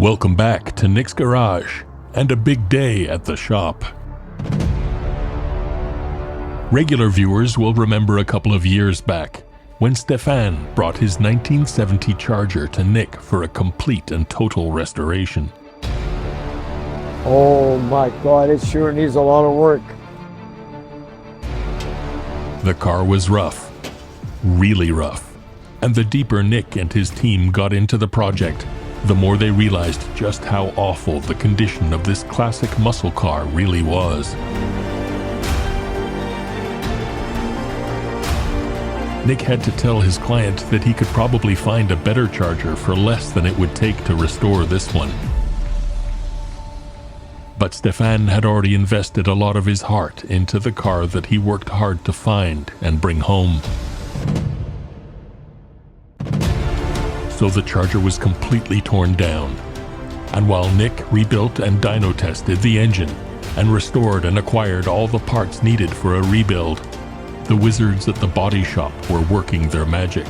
Welcome back to Nick's Garage and a big day at the shop. Regular viewers will remember a couple of years back when Stefan brought his 1970 Charger to Nick for a complete and total restoration. Oh my God, it sure needs a lot of work. The car was rough, really rough, and the deeper Nick and his team got into the project, the more they realized just how awful the condition of this classic muscle car really was. Nick had to tell his client that he could probably find a better Charger for less than it would take to restore this one. But Stefan had already invested a lot of his heart into the car that he worked hard to find and bring home. So the Charger was completely torn down. And while Nick rebuilt and dyno tested the engine and restored and acquired all the parts needed for a rebuild, the wizards at the body shop were working their magic.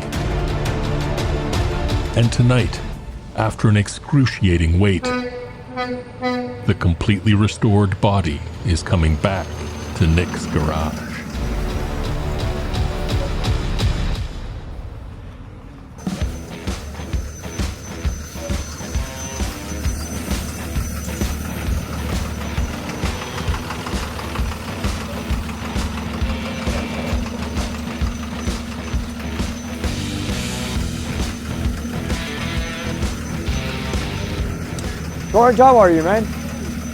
And tonight, after an excruciating wait, the completely restored body is coming back to Nick's Garage. George, how are you, man?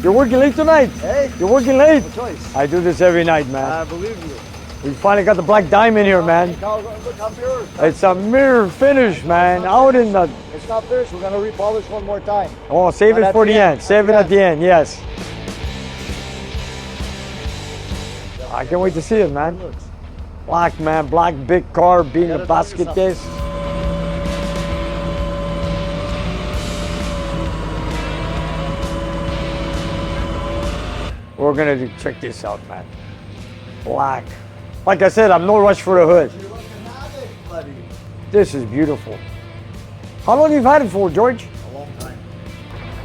You're working late tonight? Hey? You're working late? No choice. I do this every night, man. I believe you. We finally got the black diamond here, man. Look how mirror. It's a mirror finish, man. Out in the... It's not finished. We're going to repolish one more time. Oh, save But it at for the the end. end. Save it at the end, yes. I can't wait to see it, man. Black, man. Black big car being a basket case. We're gonna check this out, man. Black. Like I said, I'm no rush for the hood. This is beautiful. How long have you had it for, George? A long time.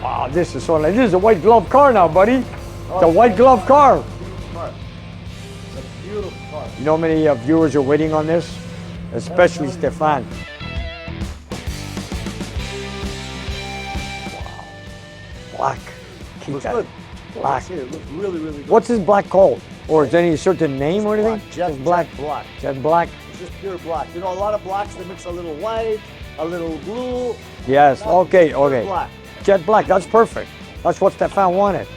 Wow, this is so nice. This is a white glove car now, buddy. It's a white glove car. It's a beautiful car. You know how many viewers are waiting on this? Especially Stefan. Wow. Black. Keep Looks that. good. Black. It looks really, really good. What's this black called? Or is there any certain name or anything? Jet black. black. Jet black. It's just pure black. You know, a lot of blacks, they mix a little white, a little blue. Yes. Okay. Pure Okay. black. Jet black. That's perfect. That's what Stefan wanted.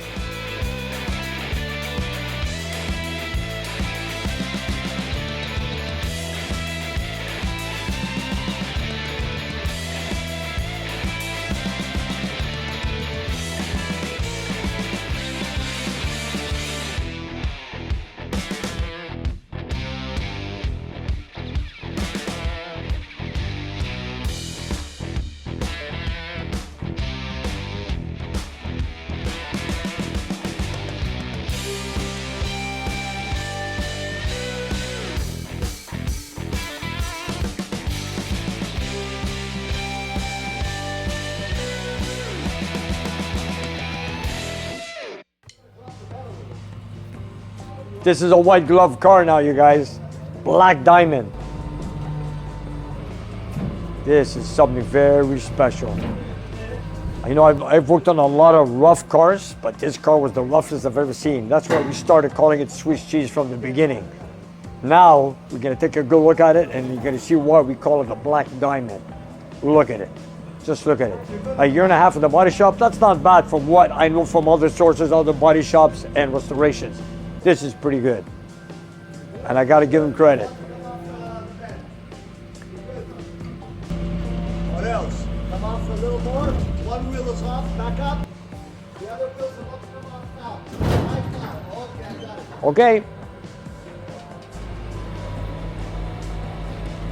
This is a white glove car now, you guys. Black diamond. This is something very special. You know, I've worked on a lot of rough cars, but this car was the roughest I've ever seen. That's why we started calling it Swiss cheese from the beginning. Now, we're gonna take a good look at it and you're gonna see why we call it a black diamond. Look at it. Just look at it. A year and a half in the body shop, that's not bad from what I know from other sources, other body shops and restorations. This is pretty good. And I gotta give him credit. What else? Come off a little more. One wheel is off, back up. The other wheel's about to come off now. Right now. Okay, I got it. Okay.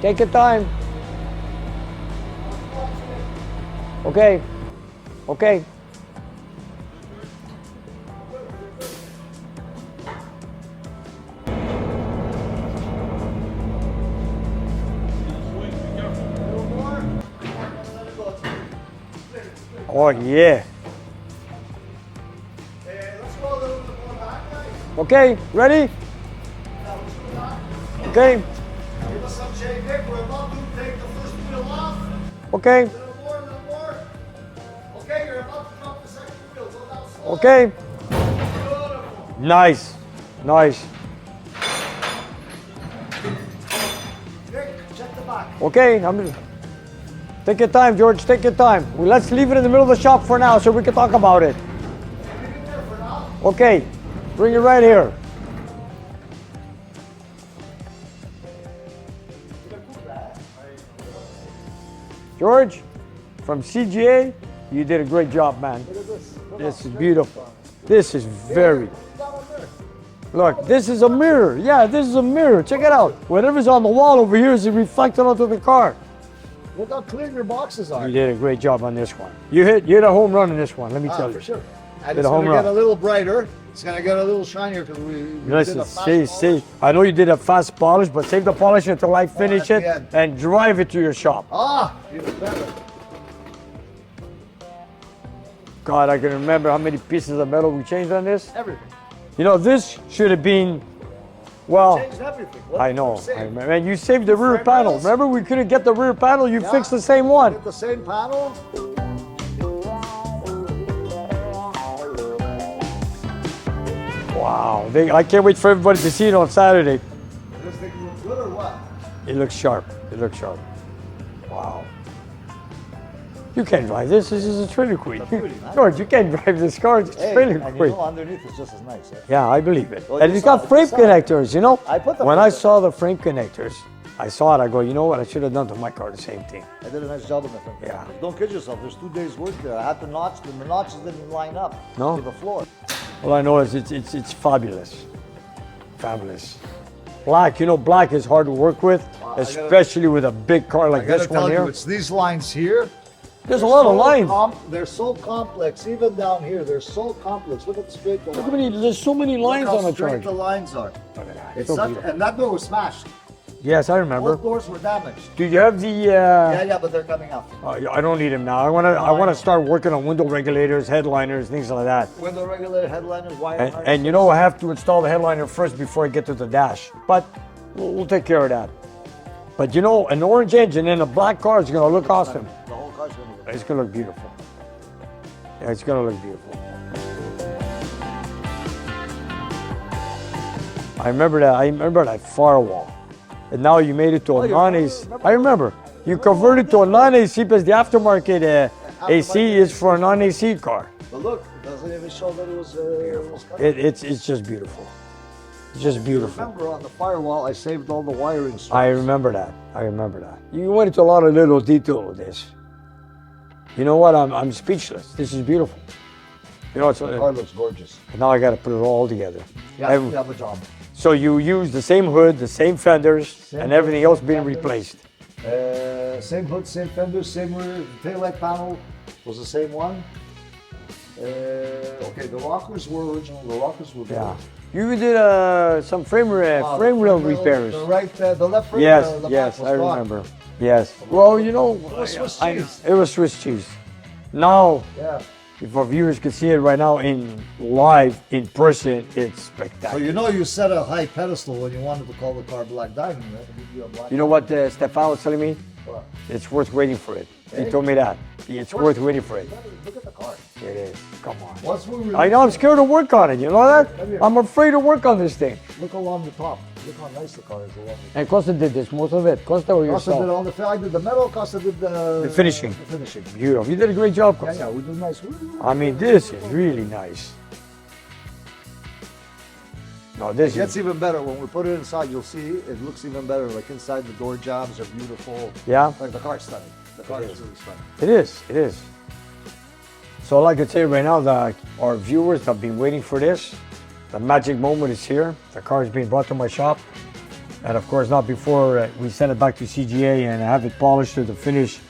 Take your time. Okay. Okay. Oh yeah. Hey, let's go a little bit more back, guys. Okay, ready? Now let's go back. Okay, Give us some shake, Nick. We're about to take the first wheel off. okay, A little more, a little more. Okay, you're about to drop the second wheel. Go down slow. okay. Beautiful. Nice, nice. Nick, check the back. Okay, take your time, George. Take your time. Well, let's leave it in the middle of the shop for now so we can talk about it. Leave it there for now. Okay, bring it right here. George, from CGA, you did a great job, man. Look at this. This is beautiful. This is very. Look, this is a mirror. Yeah, this is a mirror. Check it out. Whatever's on the wall over here is reflected onto the car. Look how clean your boxes are. You did a great job on this one. You hit a home run in this one, let me tell you. For sure. And Did it's a home going to get run. a little brighter. It's going to get a little shinier because we did Listen, a fast see. polish. I know you did a fast polish, but save the polish until I finish at it the end. and drive it to your shop. Ah, even better. God, I can remember how many pieces of metal we changed on this. Everything. You know, this should have been, well, Changed everything. What I did know. you say? I remember. And you saved the rear Frame panel. rails? Remember, we couldn't get the rear panel. You Yeah. fixed the same one. Did the same panel. Wow. I can't wait for everybody to see it on Saturday. Does it look good or what? It looks sharp. It looks sharp. Wow. You can't drive this. This is a trailer queen. It's a beauty, man. George, you can't drive this car. It's a Hey, trailer and you queen. know underneath it's just as nice. Eh? Yeah, I believe it. Well, And you it's saw got it, frame you saw it. connectors, you know? I put the When frame I saw the frame connectors, I saw it, I go, you know what? I should have done to my car the same thing. I did a nice job on the front. Yeah. Don't kid yourself. There's 2 days work there. I had the notches didn't line up No? to the floor. All I know is it's fabulous. Fabulous. Black, you know, black is hard to work with, I gotta- especially with a big car like I gotta this tell one you, here. it's these lines here. There's a lot of lines. They're so complex. Even down here, they're so complex. Look at the straight. Look how many, there's so many lines Look on how the straight Charger. the lines are. It's So such, beautiful. and that door was smashed. Yes, I remember. Both doors were damaged. Do you have the? Yeah, but they're coming out. I don't need them now. I want to start working on window regulators, headliners, things like that. Window regulator, headliners, wire And, harnesses. and you know, I have to install the headliner first before I get to the dash. But we'll take care of that. But you know, an orange engine in a black car is going to look awesome. The whole car's gonna look. It's going to look beautiful. Yeah, it's going to look beautiful. I remember that firewall. And now you made it to a you non-AC. remember? I remember. You converted to a non-AC because the aftermarket AC is for a non-AC car. But look, it doesn't even show that it was beautiful. It's just beautiful. It's just beautiful. Remember on the firewall, I saved all the wiring strips. I remember that. I remember that. You went into a lot of little detail with this. You know what? I'm speechless. This is beautiful. You know, it's, The car looks gorgeous. now I got to put it all together. Yeah, Every- you have a job. So you use the same hood, the same fenders, and everything else being fenders. replaced. Same hood, same fenders, same rear taillight panel was the same one. Okay, the rockers were original. The rockers were good. Yeah. You did some frame rail repairs. The right, the left frame. Yes, the back yes, was I gone. remember. Yes. Well, you know, was Swiss I- cheese. it was Swiss cheese. Now, Yeah. if our viewers could see it right now in live, in person, it's So spectacular. you know you set a high pedestal when you wanted to call the car Black Diamond, right? You do a black You know what Stefan was telling me? What? It's worth waiting for it. He Hey. told me that. It's worth waiting for it. Look at the car. It is. Come on. Once we release I know I'm scared to work on it. You know that? I'm afraid to work on this thing. Look along the top. Look how nice the car is along the And Costa did this, most of it. Costa or Costa did yourself? all the I did the metal, Costa did the finishing. The finishing. Beautiful. You did a great job, Yeah, Costa. yeah, we did nice. I mean, this is really nice. No, this It gets is, even better when we put it inside. You'll see it looks even better. Like inside, the door jobs are beautiful. yeah, Like the car's stunning. The car is really stunning. it is, it is. So like I tell you right now, that our viewers have been waiting for this. The magic moment is here. The car is being brought to my shop. And of course, not before we send it back to CGA and have it polished to the finish,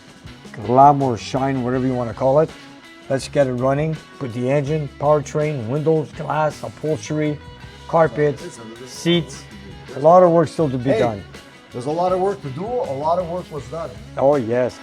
glamour, shine, whatever you want to call it. Let's get it running. Put the engine, powertrain, windows, glass, upholstery, carpets, seats. A lot of work still to be Hey, done. there's a lot of work to do. A lot of work was done. Oh yes.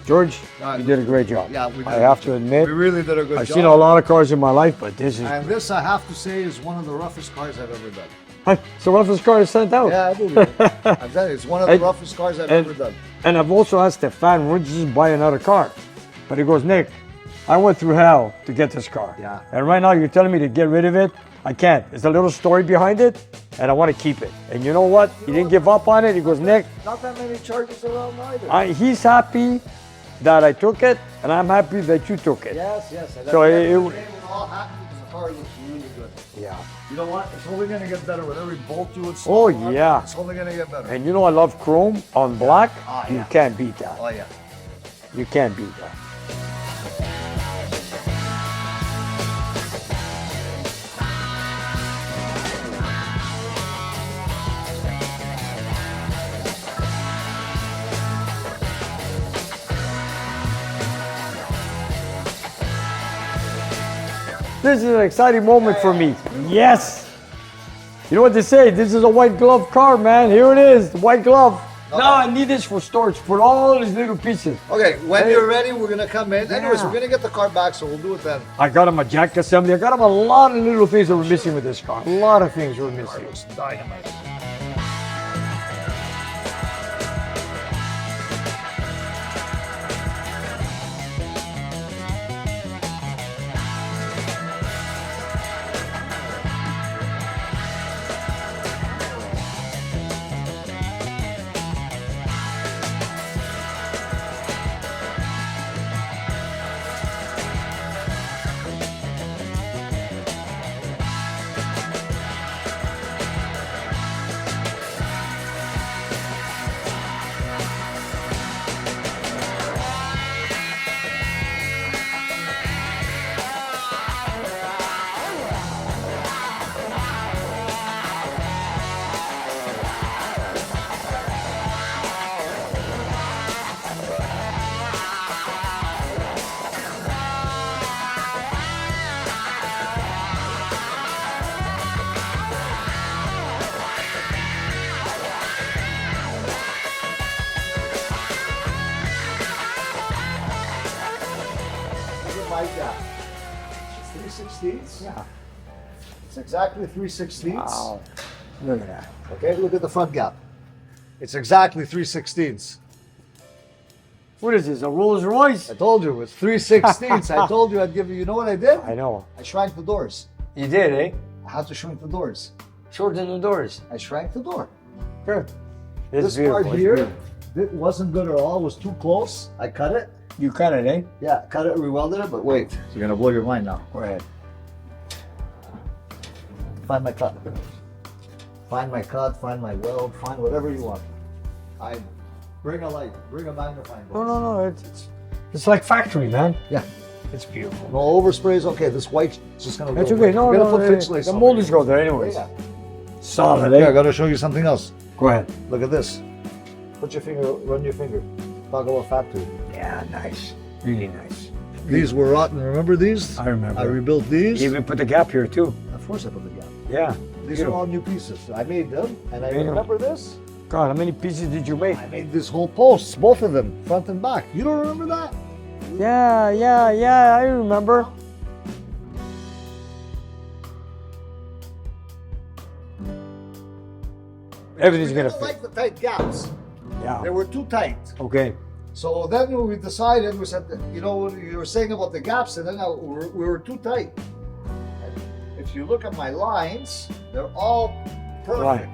George, No, you did a great job. Yeah, we did. I have to admit, We really did a good I've job. seen a lot of cars in my life, but this is And this, I have to say, is one of the roughest cars I've ever done. so roughest car is sent out. Yeah, I believe it. I'm telling you, it's one of the And- roughest cars I've and- ever done. And I've also asked Stefan, would you just buy another car? But he goes, Nick, I went through hell to get this car. Yeah. And right now you're telling me to get rid of it? I can't. There's a little story behind it, and I want to keep it. And you know what? He didn't give up on it. He goes, Nick, Not that many charges around either. he's happy that I took it, and I'm happy that you took it. Yes, yes. And So at the it- end of the day, we're all happy because the car looks really good. Yeah. You know what? It's only going to get better with every bolt you install. Oh, on it. yeah. It's only going to get better. And you know I love chrome on black. Ah, You yeah. can't beat that. Oh, yeah. You can't beat that. This is an exciting moment for me. Yes. You know what they say? This is a white glove car, man. Here it is, the white glove. Now I need this for storage. Put all these little pieces. Okay, when Hey. you're ready, we're going to come in. Anyways, Yeah. we're going to get the car back, so we'll do it then. I got him a jack assembly. I got him a lot of little things that were missing with this car. A lot of things were missing. Dynamite. Like that. 3/16. Yeah. It's exactly 3/16. Wow. Look at that. Okay, look at the front gap. It's exactly 3/16. What is this, a Rolls Royce? I told you it's 3/16. I told you I'd give you. You know what I did? I know. I shrank the doors. You did, eh? I had to shrink the doors. Shorten the doors. I shrank the door. Good. It's This beautiful. part it's here, beautiful. it wasn't good at all. It was too close. I cut it. You cut it, eh? Yeah, cut it, rewelded it. But wait, you're gonna blow your mind now. Go ahead. Find my cut. Find my cut. Find my weld. Find whatever you want. I bring a light. Bring a magnifying glass. No. It's like factory, man. Yeah. It's beautiful. No oversprays. Okay, this white's just gonna. That's go okay. away. No, We're gonna no. put fixed lace The on molders it. go there anyways. Yeah. Solid, Yeah, I eh? gotta show you something else. Go ahead. Look at this. Put your finger. Run your finger. Talk about factory. Yeah, nice. Really nice. These were rotten. Remember these? I remember. I rebuilt these. You even put the gap here too. Of course, I put the gap. Yeah. These are all new pieces. I made them, and I Made 'em. remember this. God, how many pieces did you make? I made this whole posts, both of them, front and back. You don't remember that? Yeah, I remember. Everything's We gonna didn't fit. like the tight gaps. They Yeah. were too tight. Okay. So then when we decided, we said, you know, what you were saying about the gaps, and then we were too tight. And if you look at my lines, they're all perfect. Right.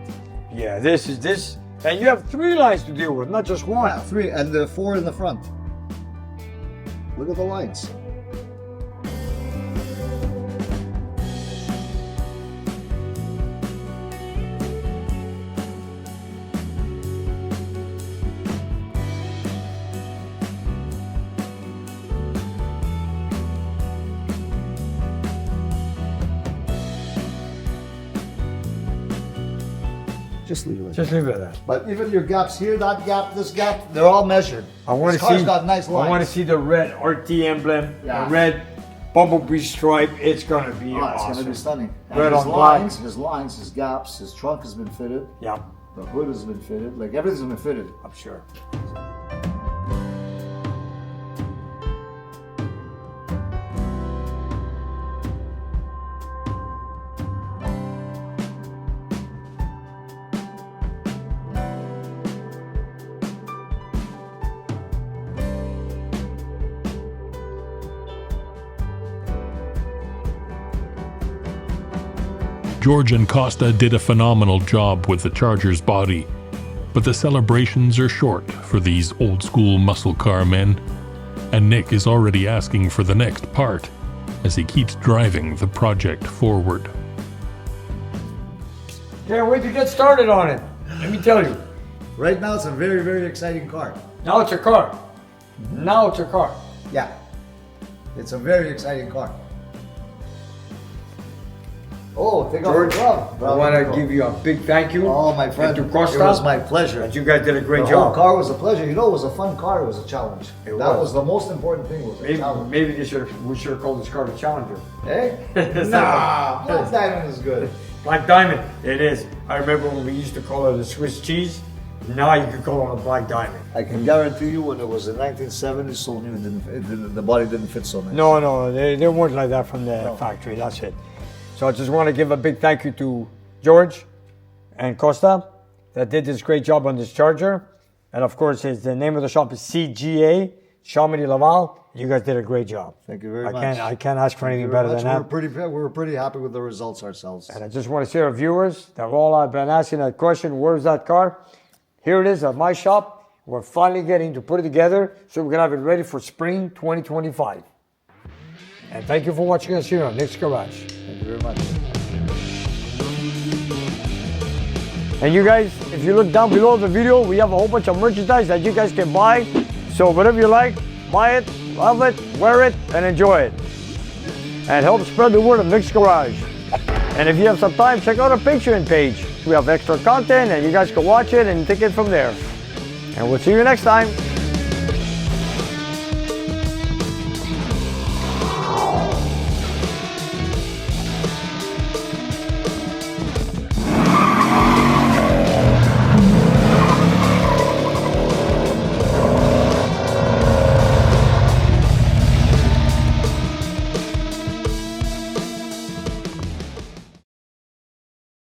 Yeah, this is this. And you have 3 lines to deal with, not just one. Yeah, 3 and the 4 in the front. Look at the lines. Just leave it. Just leave it at that. But even your gaps here, that gap, this gap, they're all measured. I want This to car's see. got nice I want to lines. see the red RT emblem, Yeah. the red bumblebee stripe. It's gonna be Oh, it's awesome. gonna be stunning. And Red his on black. lines, his gaps, his trunk has been fitted, Yeah, the hood has been fitted, like everything's been fitted. I'm sure. George and Costa did a phenomenal job with the Charger's body, but the celebrations are short for these old-school muscle car men, and Nick is already asking for the next part as he keeps driving the project forward. Can't wait to get started on it. Let me tell you. Right now, it's a very, very exciting car. Now it's a car. Now it's a car. Yeah, it's a very exciting car. Oh, take off your George, glove. I want to give you a big thank you. Oh, my friend, And it to Costa. was my pleasure. And you guys did a great The whole job. car was a pleasure. You know, it was a fun car. It was a challenge. It That was. was the most important thing. Was a Maybe, challenge. maybe we should have called this car the Challenger. Eh? Nah, Black Diamond is good. Black Diamond, it is. I remember when we used to call it a Swiss cheese. Now you can call it a Black Diamond. I can guarantee you, when it was in 1970, so new, the body didn't fit so nice. No, they weren't like that from the factory. That's it. So I just want to give a big thank you to George and Costa that did this great job on this Charger. And of course, the name of the shop is CGA, Chamonix Laval. You guys did a great job. Thank you very much. I can't ask for anything Thank you better very than much. that. We were pretty happy with the results ourselves. And I just want to say to our viewers that all I've been asking that question, where's that car? Here it is at my shop. We're finally getting to put it together so we can have it ready for spring 2025. And thank you for watching us here on Nick's Garage. Thank you very much. And you guys, if you look down below the video, we have a whole bunch of merchandise that you guys can buy. So whatever you like, buy it, love it, wear it, and enjoy it. And help spread the word of Nick's Garage. And if you have some time, check out our Patreon page. We have extra content and you guys can watch it and take it from there. And we'll see you next time.